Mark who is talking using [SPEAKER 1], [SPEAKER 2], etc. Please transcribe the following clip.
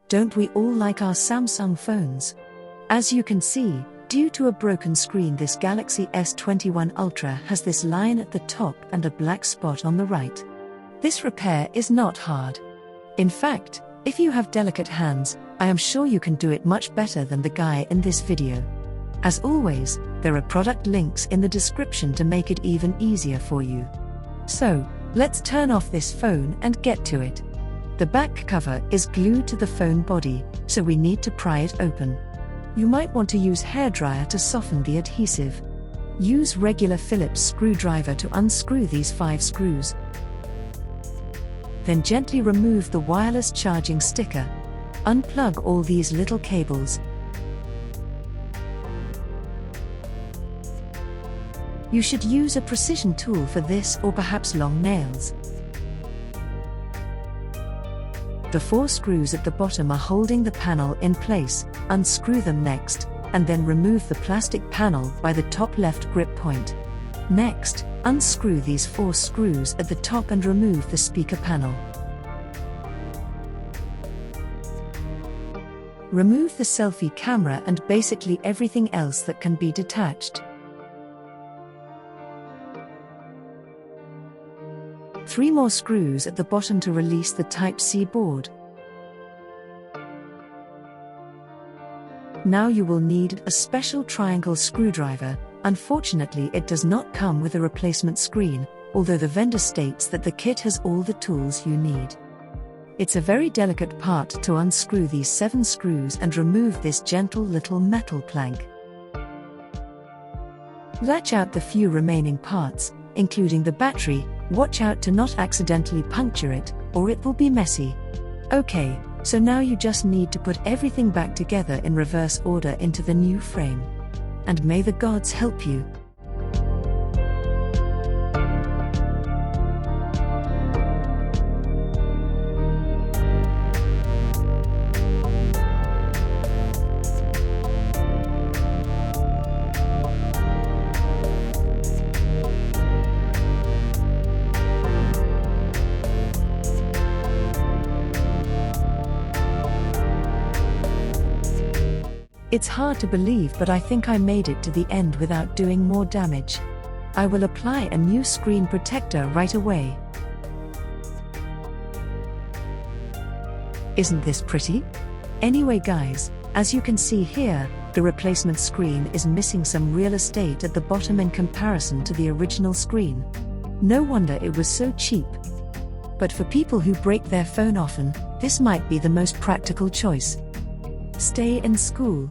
[SPEAKER 1] Don't we all like our Samsung phones? As you can see, due to a broken screen, this Galaxy S21 Ultra has this line at the top and a black spot on the right. This repair is not hard. In fact, if you have delicate hands, I am sure you can do it much better than the guy in this video. As always, there are product links in the description to make it even easier for you. So, let's turn off this phone and get to it. The back cover is glued to the phone body, so we need to pry it open. You might want to use hairdryer to soften the adhesive. Use regular Phillips screwdriver to unscrew these 5 screws. Then gently remove the wireless charging sticker. Unplug all these little cables. You should use a precision tool for this, or perhaps long nails. The 4 screws at the bottom are holding the panel in place. Unscrew them next, and then remove the plastic panel by the top left grip point. Next, unscrew these 4 screws at the top and remove the speaker panel. Remove the selfie camera and basically everything else that can be detached. 3 more screws at the bottom to release the Type-C board. Now you will need a special triangle screwdriver. Unfortunately, it does not come with a replacement screen, although the vendor states that the kit has all the tools you need. It's a very delicate part to unscrew these 7 screws and remove this gentle little metal plank. Latch out the few remaining parts, including the battery. Watch out to not accidentally puncture it, or it will be messy. Okay, so now you just need to put everything back together in reverse order into the new frame. And may the gods help you. It's hard to believe, but I think I made it to the end without doing more damage. I will apply a new screen protector right away. Isn't this pretty? Anyway guys, as you can see here, the replacement screen is missing some real estate at the bottom in comparison to the original screen. No wonder it was so cheap. But for people who break their phone often, this might be the most practical choice. Stay in school.